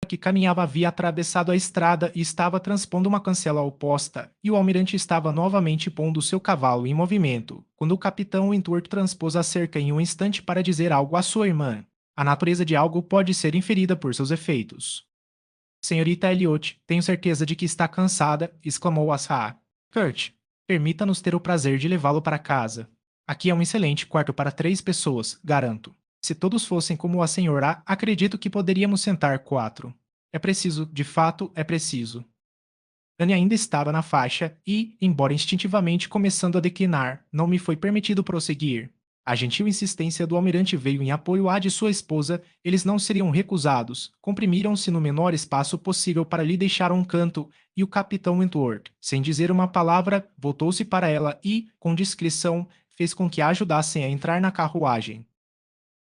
que caminhava havia atravessado a estrada e estava transpondo uma cancela oposta, e o almirante estava novamente pondo seu cavalo em movimento, quando o capitão Wentworth transpôs a cerca em um instante para dizer algo à sua irmã. A natureza de algo pode ser inferida por seus efeitos. Senhorita Elliot, tenho certeza de que está cansada, exclamou Asa. Kurt, permita-nos ter o prazer de levá-lo para casa. Aqui é um excelente quarto para 3 pessoas, garanto. Se todos fossem como a senhora, acredito que poderíamos sentar 4. É preciso, de fato, é preciso. Dani ainda estava na faixa e, embora instintivamente começando a declinar, não me foi permitido prosseguir. A gentil insistência do almirante veio em apoio à de sua esposa, eles não seriam recusados, comprimiram-se no menor espaço possível para lhe deixar um canto, e o capitão Wentworth, sem dizer uma palavra, voltou-se para ela e, com discrição, fez com que a ajudassem a entrar na carruagem.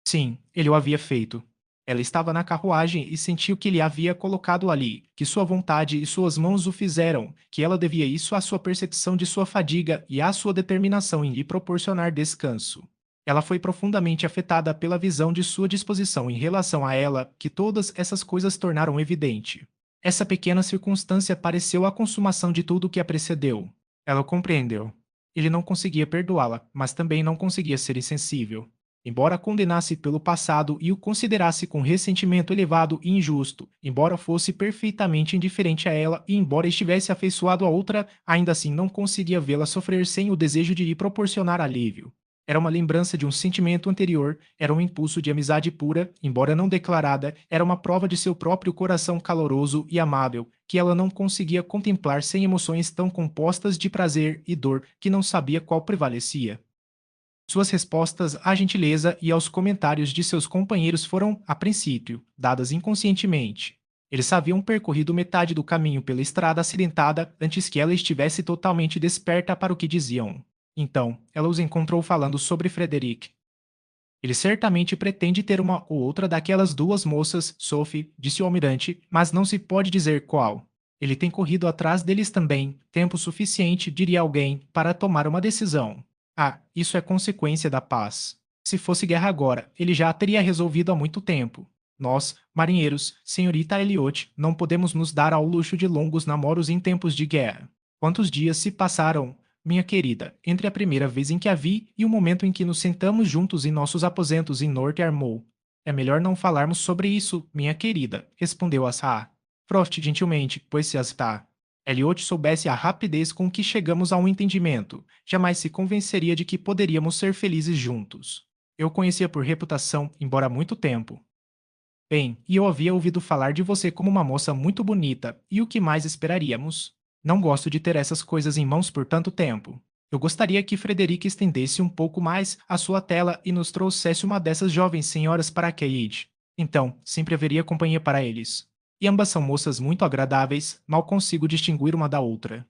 Sim, ele o havia feito. Ela estava na carruagem e sentiu que ele havia colocado ali, que sua vontade e suas mãos o fizeram, que ela devia isso à sua percepção de sua fadiga e à sua determinação em lhe proporcionar descanso. Ela foi profundamente afetada pela visão de sua disposição em relação a ela, que todas essas coisas tornaram evidente. Essa pequena circunstância pareceu a consumação de tudo o que a precedeu. Ela o compreendeu. Ele não conseguia perdoá-la, mas também não conseguia ser insensível. Embora a condenasse pelo passado e o considerasse com ressentimento elevado e injusto, embora fosse perfeitamente indiferente a ela e embora estivesse afeiçoado a outra, ainda assim não conseguia vê-la sofrer sem o desejo de lhe proporcionar alívio. Era uma lembrança de um sentimento anterior, era um impulso de amizade pura, embora não declarada, era uma prova de seu próprio coração caloroso e amável, que ela não conseguia contemplar sem emoções tão compostas de prazer e dor que não sabia qual prevalecia. Suas respostas à gentileza e aos comentários de seus companheiros foram, a princípio, dadas inconscientemente. Eles haviam percorrido metade do caminho pela estrada acidentada antes que ela estivesse totalmente desperta para o que diziam. Então, ela os encontrou falando sobre Frederick. Ele certamente pretende ter uma ou outra daquelas 2 moças, Sophie, disse o almirante, mas não se pode dizer qual. Ele tem corrido atrás deles também, tempo suficiente, diria alguém, para tomar uma decisão. Ah, isso é consequência da paz. Se fosse guerra agora, ele já a teria resolvido há muito tempo. Nós, marinheiros, senhorita Elliot, não podemos nos dar ao luxo de longos namoros em tempos de guerra. Quantos dias se passaram, minha querida, entre a primeira vez em que a vi e o momento em que nos sentamos juntos em nossos aposentos em North Armagh? É melhor não falarmos sobre isso, minha querida, respondeu Asa. Frost gentilmente, pois se está. Elliot soubesse a rapidez com que chegamos a um entendimento, jamais se convenceria de que poderíamos ser felizes juntos. Eu o conhecia por reputação, embora há muito tempo. Bem, e eu havia ouvido falar de você como uma moça muito bonita, e o que mais esperaríamos? Não gosto de ter essas coisas em mãos por tanto tempo. Eu gostaria que Frederica estendesse um pouco mais a sua tela e nos trouxesse uma dessas jovens senhoras para Cade. Então, sempre haveria companhia para eles. E ambas são moças muito agradáveis, mal consigo distinguir uma da outra.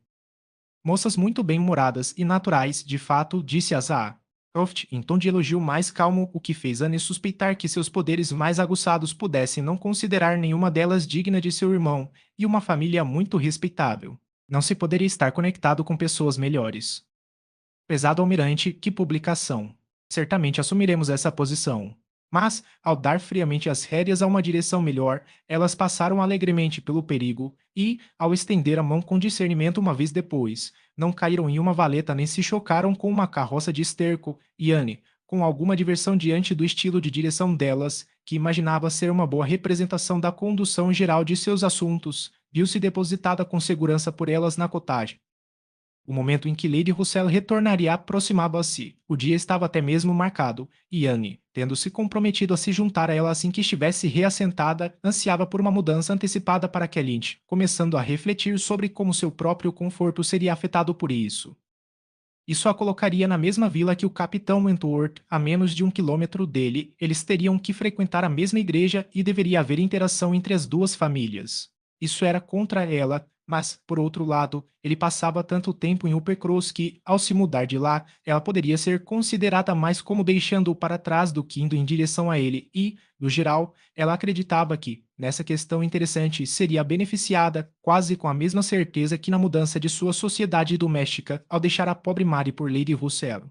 Moças muito bem-humoradas e naturais, de fato, disse Asa. Croft, em tom de elogio mais calmo, o que fez Anne suspeitar que seus poderes mais aguçados pudessem não considerar nenhuma delas digna de seu irmão, e uma família muito respeitável. Não se poderia estar conectado com pessoas melhores. Prezado almirante, que publicação! Certamente assumiremos essa posição. Mas, ao dar friamente as rédeas a uma direção melhor, elas passaram alegremente pelo perigo e, ao estender a mão com discernimento uma vez depois, não caíram em uma valeta nem se chocaram com uma carroça de esterco, e Anne, com alguma diversão diante do estilo de direção delas, que imaginava ser uma boa representação da condução geral de seus assuntos, viu-se depositada com segurança por elas na cotagem. O momento em que Lady Russell retornaria aproximava-se. O dia estava até mesmo marcado, e Anne, tendo se comprometido a se juntar a ela assim que estivesse reassentada, ansiava por uma mudança antecipada para Kellynch, começando a refletir sobre como seu próprio conforto seria afetado por isso. Isso a colocaria na mesma vila que o capitão Wentworth, a menos de 1 quilômetro dele, eles teriam que frequentar a mesma igreja e deveria haver interação entre as 2 famílias. Isso era contra ela, mas, por outro lado, ele passava tanto tempo em Uppercross que, ao se mudar de lá, ela poderia ser considerada mais como deixando-o para trás do que indo em direção a ele e, no geral, ela acreditava que, nessa questão interessante, seria beneficiada quase com a mesma certeza que na mudança de sua sociedade doméstica ao deixar a pobre Mary por Lady Russell.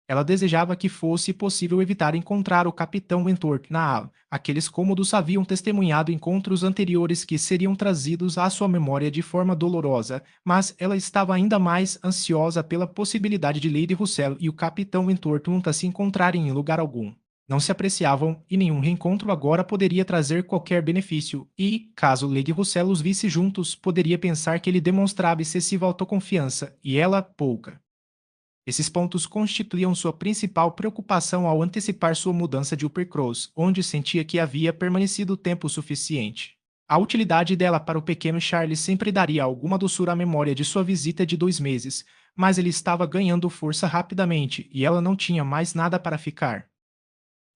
Ela desejava que fosse possível evitar encontrar o capitão Wentworth na ala. Aqueles cômodos haviam testemunhado encontros anteriores que seriam trazidos à sua memória de forma dolorosa, mas ela estava ainda mais ansiosa pela possibilidade de Lady Russell e o capitão Wentworth nunca se encontrarem em lugar algum. Não se apreciavam e nenhum reencontro agora poderia trazer qualquer benefício, e, caso Lady Russell os visse juntos, poderia pensar que ele demonstrava excessiva autoconfiança e ela pouca. Esses pontos constituíam sua principal preocupação ao antecipar sua mudança de Uppercross, onde sentia que havia permanecido tempo suficiente. A utilidade dela para o pequeno Charles sempre daria alguma doçura à memória de sua visita de 2 meses, mas ele estava ganhando força rapidamente e ela não tinha mais nada para ficar.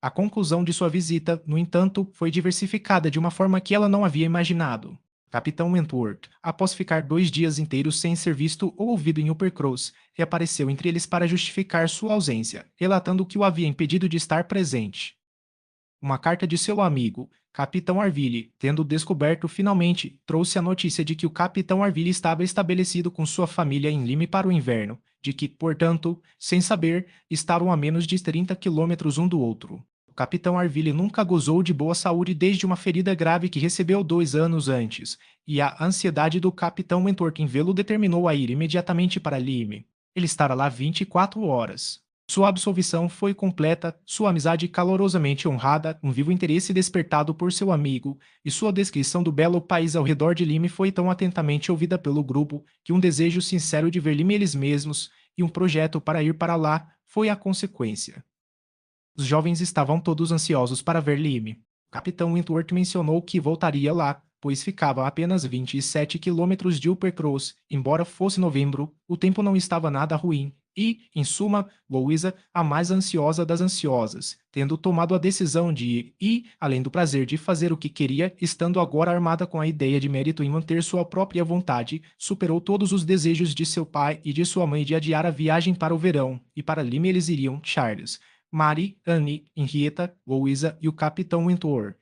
A conclusão de sua visita, no entanto, foi diversificada de uma forma que ela não havia imaginado. Capitão Wentworth, após ficar 2 dias inteiros sem ser visto ou ouvido em Uppercross, reapareceu entre eles para justificar sua ausência, relatando o que o havia impedido de estar presente. Uma carta de seu amigo, Capitão Arville, tendo descoberto finalmente, trouxe a notícia de que o Capitão Arville estava estabelecido com sua família em Lyme para o inverno, de que, portanto, sem saber, estavam a menos de 30 quilômetros um do outro. O Capitão Arville nunca gozou de boa saúde desde uma ferida grave que recebeu 2 anos antes, e a ansiedade do Capitão Wentworth em vê-lo determinou a ir imediatamente para Lyme. Ele estará lá 24 horas. Sua absolvição foi completa, sua amizade calorosamente honrada, um vivo interesse despertado por seu amigo, e sua descrição do belo país ao redor de Lime foi tão atentamente ouvida pelo grupo que um desejo sincero de ver Lime eles mesmos e um projeto para ir para lá foi a consequência. Os jovens estavam todos ansiosos para ver Lime. O capitão Wentworth mencionou que voltaria lá, pois ficava a apenas 27 quilômetros de Uppercross. Embora fosse novembro, o tempo não estava nada ruim, e, em suma, Louisa, a mais ansiosa das ansiosas, tendo tomado a decisão de ir e, além do prazer de fazer o que queria, estando agora armada com a ideia de mérito em manter sua própria vontade, superou todos os desejos de seu pai e de sua mãe de adiar a viagem para o verão, e para Lime eles iriam Charles, Mary, Annie, Henrietta, Louisa e o capitão Wentworth.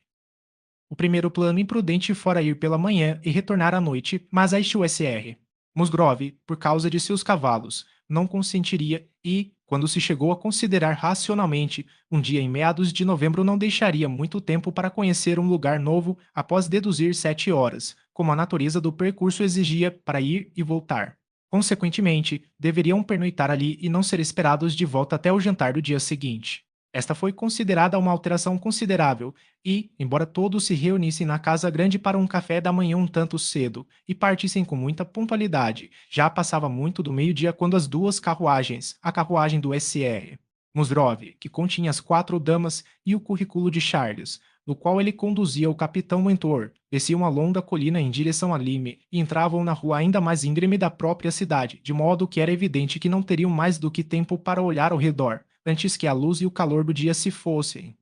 O primeiro plano imprudente fora ir pela manhã e retornar à noite, mas a SUSR. Musgrove, por causa de seus cavalos, não consentiria e, quando se chegou a considerar racionalmente, um dia em meados de novembro não deixaria muito tempo para conhecer um lugar novo após deduzir 7 horas, como a natureza do percurso exigia para ir e voltar. Consequentemente, deveriam pernoitar ali e não ser esperados de volta até o jantar do dia seguinte. Esta foi considerada uma alteração considerável, e, embora todos se reunissem na casa grande para um café da manhã um tanto cedo e partissem com muita pontualidade, já passava muito do meio-dia quando as 2 carruagens, a carruagem do SR, Musgrove, que continha as 4 damas, e o currículo de Charles, no qual ele conduzia o capitão Wentworth, desciam a longa colina em direção a Lyme e entravam na rua ainda mais íngreme da própria cidade, de modo que era evidente que não teriam mais do que tempo para olhar ao redor, antes que a luz e o calor do dia se fossem.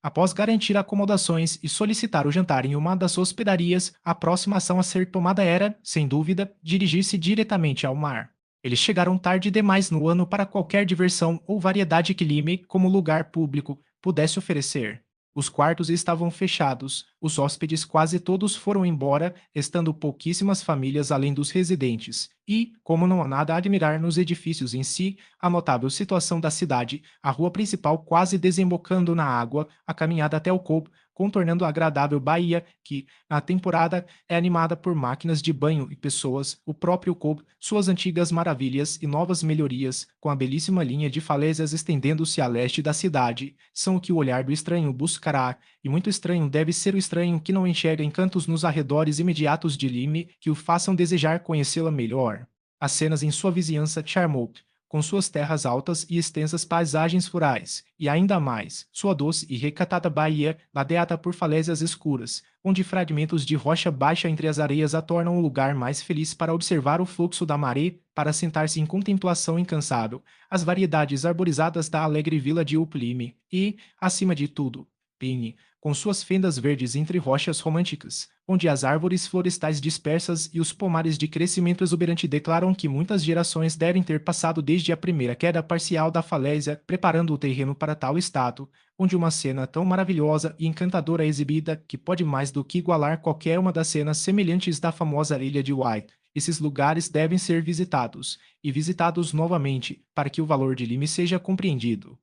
Após garantir acomodações e solicitar o jantar em uma das hospedarias, a próxima ação a ser tomada era, sem dúvida, dirigir-se diretamente ao mar. Eles chegaram tarde demais no ano para qualquer diversão ou variedade que Lyme, como lugar público, pudesse oferecer. Os quartos estavam fechados, os hóspedes quase todos foram embora, restando pouquíssimas famílias além dos residentes. E, como não há nada a admirar nos edifícios em si, a notável situação da cidade, a rua principal quase desembocando na água, a caminhada até o Cove, contornando a agradável baía que, na temporada, é animada por máquinas de banho e pessoas, o próprio Cove, suas antigas maravilhas e novas melhorias, com a belíssima linha de falésias estendendo-se a leste da cidade, são o que o olhar do estranho buscará, e muito estranho deve ser o estranho que não enxerga encantos nos arredores imediatos de Lyme que o façam desejar conhecê-la melhor. As cenas em sua vizinhança charmou-te, com suas terras altas e extensas paisagens rurais, e ainda mais, sua doce e recatada baía, ladeada por falésias escuras, onde fragmentos de rocha baixa entre as areias a tornam o lugar mais feliz para observar o fluxo da maré, para sentar-se em contemplação incansável, as variedades arborizadas da alegre vila de Uplyme, e, acima de tudo, Pine, com suas fendas verdes entre rochas românticas, onde as árvores florestais dispersas e os pomares de crescimento exuberante declaram que muitas gerações devem ter passado desde a primeira queda parcial da falésia, preparando o terreno para tal estado, onde uma cena tão maravilhosa e encantadora é exibida que pode mais do que igualar qualquer uma das cenas semelhantes da famosa ilha de White, Esses lugares devem ser visitados, e visitados novamente, para que o valor de Lime seja compreendido.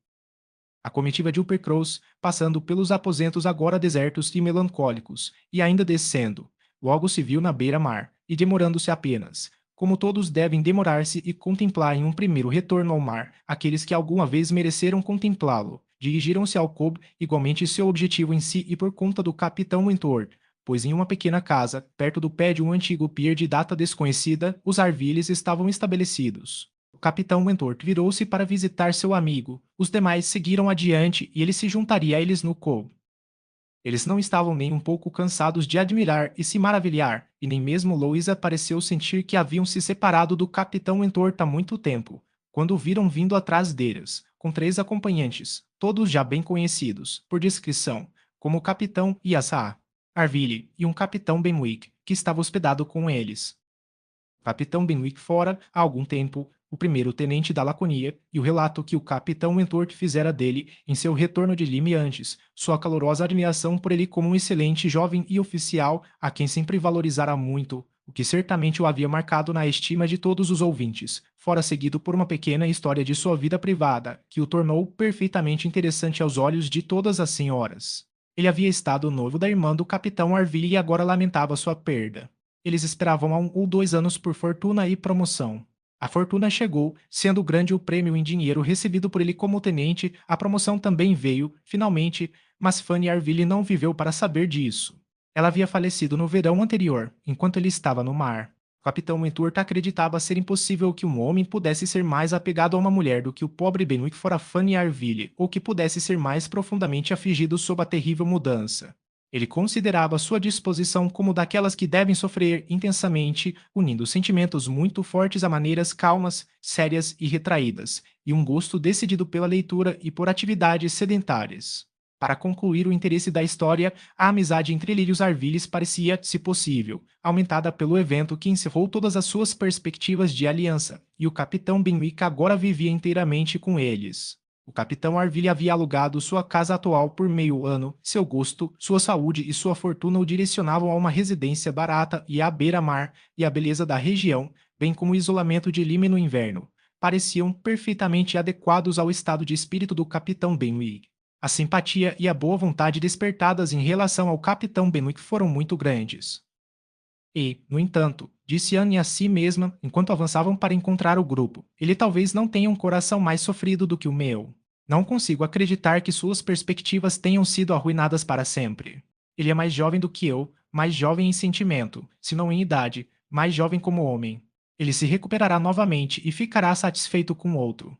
A comitiva de Uppercross, passando pelos aposentos agora desertos e melancólicos, e ainda descendo, logo se viu na beira-mar, e demorando-se apenas, como todos devem demorar-se e contemplar em um primeiro retorno ao mar aqueles que alguma vez mereceram contemplá-lo, dirigiram-se ao Cove igualmente seu objetivo em si e por conta do capitão Wentworth, pois em uma pequena casa, perto do pé de um antigo pier de data desconhecida, os Arvilles estavam estabelecidos. O capitão Wentworth virou-se para visitar seu amigo. Os demais seguiram adiante e ele se juntaria a eles no cove. Eles não estavam nem um pouco cansados de admirar e se maravilhar, e nem mesmo Louisa pareceu sentir que haviam se separado do capitão Wentworth há muito tempo, quando o viram vindo atrás deles, com 3 acompanhantes, todos já bem conhecidos, por descrição, como o capitão Yasha, Arville e um capitão Benwick, que estava hospedado com eles. O capitão Benwick fora, há algum tempo, o primeiro-tenente da Laconia, e o relato que o capitão Wentworth fizera dele, em seu retorno de Lyme antes, sua calorosa admiração por ele como um excelente jovem e oficial a quem sempre valorizara muito, o que certamente o havia marcado na estima de todos os ouvintes, fora seguido por uma pequena história de sua vida privada, que o tornou perfeitamente interessante aos olhos de todas as senhoras. Ele havia estado noivo da irmã do capitão Arville e agora lamentava sua perda. Eles esperavam há 1 ou 2 anos por fortuna e promoção. A fortuna chegou, sendo grande o prêmio em dinheiro recebido por ele como tenente, a promoção também veio, finalmente, mas Fanny Arville não viveu para saber disso. Ela havia falecido no verão anterior, enquanto ele estava no mar. O capitão Wentworth acreditava ser impossível que um homem pudesse ser mais apegado a uma mulher do que o pobre Benwick fora Fanny Arville, ou que pudesse ser mais profundamente afligido sob a terrível mudança. Ele considerava sua disposição como daquelas que devem sofrer intensamente, unindo sentimentos muito fortes a maneiras calmas, sérias e retraídas, e um gosto decidido pela leitura e por atividades sedentárias. Para concluir o interesse da história, a amizade entre ele e os Arvilles parecia, se possível, aumentada pelo evento que encerrou todas as suas perspectivas de aliança, e o capitão Benwick agora vivia inteiramente com eles. O capitão Arville havia alugado sua casa atual por meio ano, seu gosto, sua saúde e sua fortuna o direcionavam a uma residência barata e à beira-mar, e a beleza da região, bem como o isolamento de Lyme no inverno, pareciam perfeitamente adequados ao estado de espírito do capitão Benwick. A simpatia e a boa vontade despertadas em relação ao capitão Benwick foram muito grandes. E, no entanto, disse Anne a si mesma enquanto avançavam para encontrar o grupo, ele talvez não tenha um coração mais sofrido do que o meu. Não consigo acreditar que suas perspectivas tenham sido arruinadas para sempre. Ele é mais jovem do que eu, mais jovem em sentimento, se não em idade, mais jovem como homem. Ele se recuperará novamente e ficará satisfeito com outro.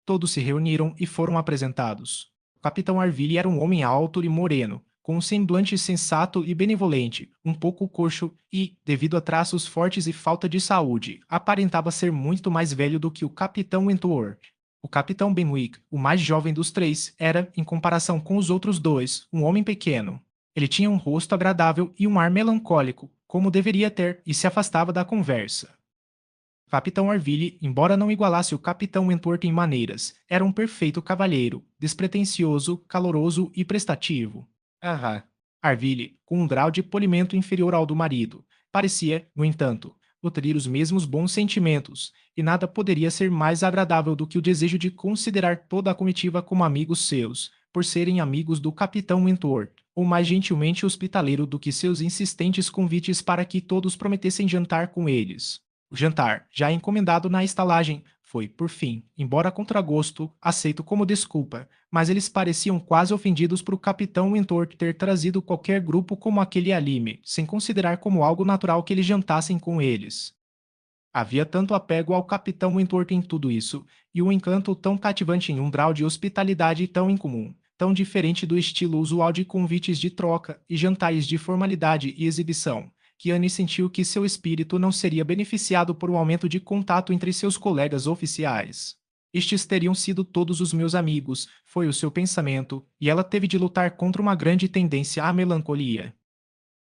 Todos se reuniram e foram apresentados. O capitão Arville era um homem alto e moreno, com um semblante sensato e benevolente, um pouco coxo e, devido a traços fortes e falta de saúde, aparentava ser muito mais velho do que o capitão Wentworth. O capitão Benwick, o mais jovem dos 3, era, em comparação com os outros 2, um homem pequeno. Ele tinha um rosto agradável e um ar melancólico, como deveria ter, e se afastava da conversa. O capitão Arville, embora não igualasse o capitão Wentworth em maneiras, era um perfeito cavalheiro, despretensioso, caloroso e prestativo. Aham. Arville, com um grau de polimento inferior ao do marido, parecia, no entanto, nutrir os mesmos bons sentimentos, e nada poderia ser mais agradável do que o desejo de considerar toda a comitiva como amigos seus, por serem amigos do capitão Wentworth, ou mais gentilmente hospitaleiro do que seus insistentes convites para que todos prometessem jantar com eles. O jantar, já encomendado na estalagem, foi, por fim, embora a contragosto, aceito como desculpa, mas eles pareciam quase ofendidos por o capitão Wentworth ter trazido qualquer grupo como aquele a Lyme, sem considerar como algo natural que eles jantassem com eles. Havia tanto apego ao capitão Wentworth em tudo isso, e um encanto tão cativante em um grau de hospitalidade tão incomum, tão diferente do estilo usual de convites de troca e jantares de formalidade e exibição, que Anne sentiu que seu espírito não seria beneficiado por um aumento de contato entre seus colegas oficiais. Estes teriam sido todos os meus amigos, foi o seu pensamento, e ela teve de lutar contra uma grande tendência à melancolia.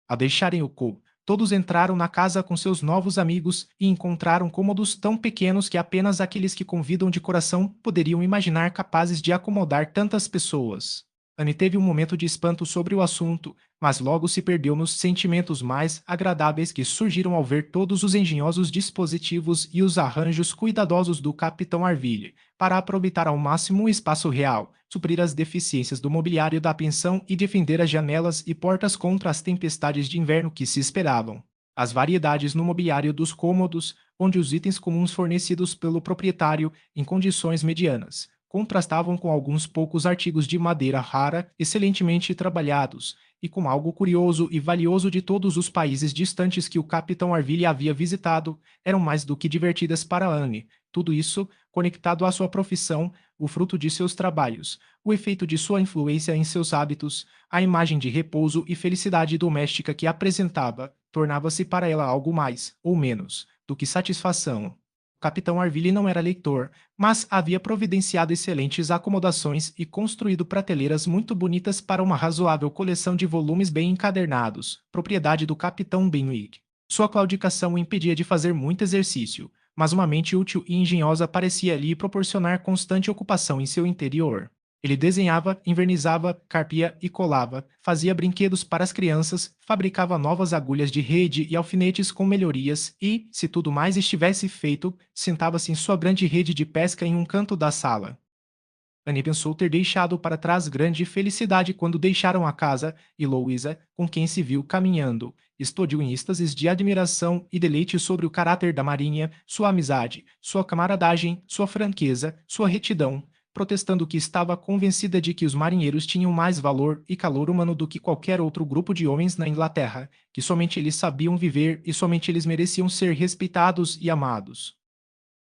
Ao deixarem o Cove, todos entraram na casa com seus novos amigos e encontraram cômodos tão pequenos que apenas aqueles que convidam de coração poderiam imaginar capazes de acomodar tantas pessoas. Anne teve um momento de espanto sobre o assunto, mas logo se perdeu nos sentimentos mais agradáveis que surgiram ao ver todos os engenhosos dispositivos e os arranjos cuidadosos do Capitão Arville para aproveitar ao máximo o espaço real, suprir as deficiências do mobiliário da pensão e defender as janelas e portas contra as tempestades de inverno que se esperavam. As variedades no mobiliário dos cômodos, onde os itens comuns fornecidos pelo proprietário em condições medianas contrastavam com alguns poucos artigos de madeira rara, excelentemente trabalhados, e com algo curioso e valioso de todos os países distantes que o capitão Arville havia visitado, eram mais do que divertidas para Anne. Tudo isso, conectado à sua profissão, o fruto de seus trabalhos, o efeito de sua influência em seus hábitos, a imagem de repouso e felicidade doméstica que apresentava, tornava-se para ela algo mais, ou menos, do que satisfação. O capitão Arville não era leitor, mas havia providenciado excelentes acomodações e construído prateleiras muito bonitas para uma razoável coleção de volumes bem encadernados, propriedade do capitão Benwick. Sua claudicação o impedia de fazer muito exercício, mas uma mente útil e engenhosa parecia lhe proporcionar constante ocupação em seu interior. Ele desenhava, envernizava, carpia e colava, fazia brinquedos para as crianças, fabricava novas agulhas de rede e alfinetes com melhorias e, se tudo mais estivesse feito, sentava-se em sua grande rede de pesca em um canto da sala. Annie pensou ter deixado para trás grande felicidade quando deixaram a casa, e Louisa, com quem se viu caminhando, explodiu em êxtases de admiração e deleite sobre o caráter da marinha, sua amizade, sua camaradagem, sua franqueza, sua retidão, protestando que estava convencida de que os marinheiros tinham mais valor e calor humano do que qualquer outro grupo de homens na Inglaterra, que somente eles sabiam viver e somente eles mereciam ser respeitados e amados.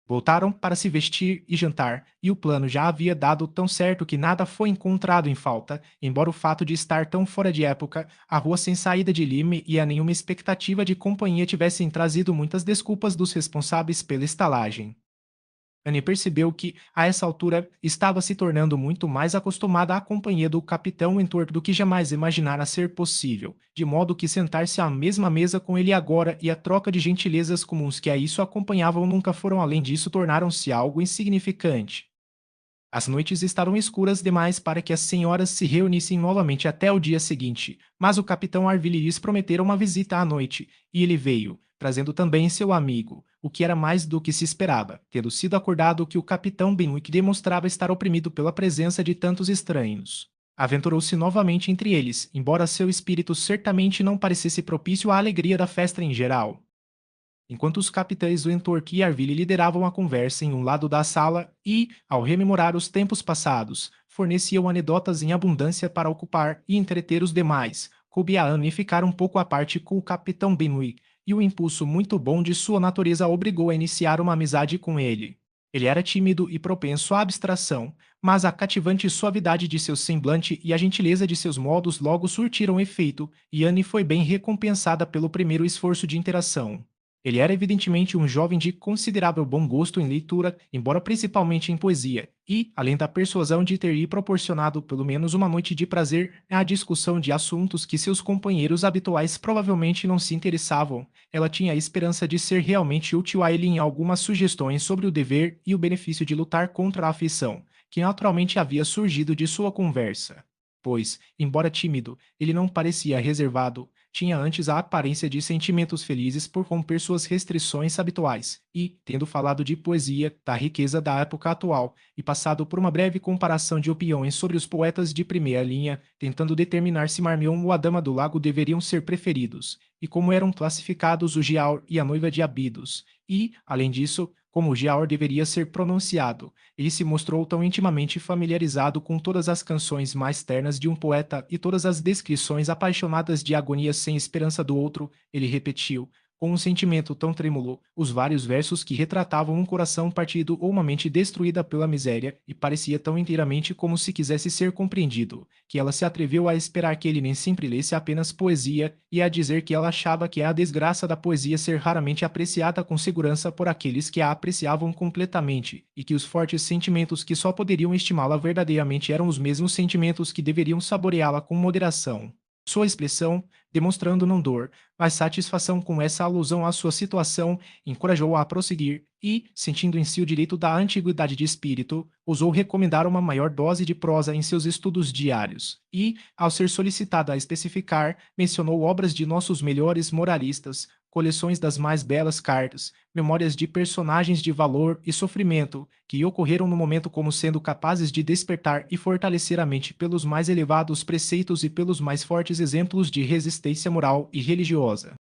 Voltaram para se vestir e jantar, e o plano já havia dado tão certo que nada foi encontrado em falta, embora o fato de estar tão fora de época, a rua sem saída de Lyme e a nenhuma expectativa de companhia tivessem trazido muitas desculpas dos responsáveis pela estalagem. Annie percebeu que, a essa altura, estava se tornando muito mais acostumada à companhia do capitão Wentworth do que jamais imaginara ser possível, de modo que sentar-se à mesma mesa com ele agora e a troca de gentilezas comuns que a isso acompanhavam nunca foram além disso tornaram-se algo insignificante. As noites estavam escuras demais para que as senhoras se reunissem novamente até o dia seguinte, mas o capitão Arville lhes prometera uma visita à noite, e ele veio, trazendo também seu amigo, o que era mais do que se esperava, tendo sido acordado que o capitão Benwick demonstrava estar oprimido pela presença de tantos estranhos. Aventurou-se novamente entre eles, embora seu espírito certamente não parecesse propício à alegria da festa em geral. Enquanto os capitães Wentworth e Arville lideravam a conversa em um lado da sala e, ao rememorar os tempos passados, forneciam anedotas em abundância para ocupar e entreter os demais, coube a Anne ficar um pouco à parte com o capitão Benwick, e o impulso muito bom de sua natureza obrigou a iniciar uma amizade com ele. Ele era tímido e propenso à abstração, mas a cativante suavidade de seu semblante e a gentileza de seus modos logo surtiram efeito, e Anne foi bem recompensada pelo primeiro esforço de interação. Ele era evidentemente um jovem de considerável bom gosto em leitura, embora principalmente em poesia, e, além da persuasão de ter lhe proporcionado pelo menos uma noite de prazer à discussão de assuntos que seus companheiros habituais provavelmente não se interessavam, ela tinha a esperança de ser realmente útil a ele em algumas sugestões sobre o dever e o benefício de lutar contra a afeição, que naturalmente havia surgido de sua conversa. Pois, embora tímido, ele não parecia reservado, tinha antes a aparência de sentimentos felizes por romper suas restrições habituais, e, tendo falado de poesia, da riqueza da época atual, e passado por uma breve comparação de opiniões sobre os poetas de primeira linha, tentando determinar se Marmion ou a Dama do Lago deveriam ser preferidos, e como eram classificados o Giaour e a Noiva de Abidos, e, além disso, como o Giaour deveria ser pronunciado, ele se mostrou tão intimamente familiarizado com todas as canções mais ternas de um poeta e todas as descrições apaixonadas de agonias sem esperança do outro, ele repetiu, com um sentimento tão trêmulo, os vários versos que retratavam um coração partido ou uma mente destruída pela miséria, e parecia tão inteiramente como se quisesse ser compreendido, que ela se atreveu a esperar que ele nem sempre lesse apenas poesia, e a dizer que ela achava que é a desgraça da poesia ser raramente apreciada com segurança por aqueles que a apreciavam completamente, e que os fortes sentimentos que só poderiam estimá-la verdadeiramente eram os mesmos sentimentos que deveriam saboreá-la com moderação. Sua expressão, demonstrando não dor, mas satisfação com essa alusão à sua situação, encorajou-a a prosseguir e, sentindo em si o direito da antiguidade de espírito, ousou recomendar uma maior dose de prosa em seus estudos diários. E, ao ser solicitada a especificar, mencionou obras de nossos melhores moralistas, coleções das mais belas cartas, memórias de personagens de valor e sofrimento, que ocorreram no momento como sendo capazes de despertar e fortalecer a mente pelos mais elevados preceitos e pelos mais fortes exemplos de resistência moral e religiosa.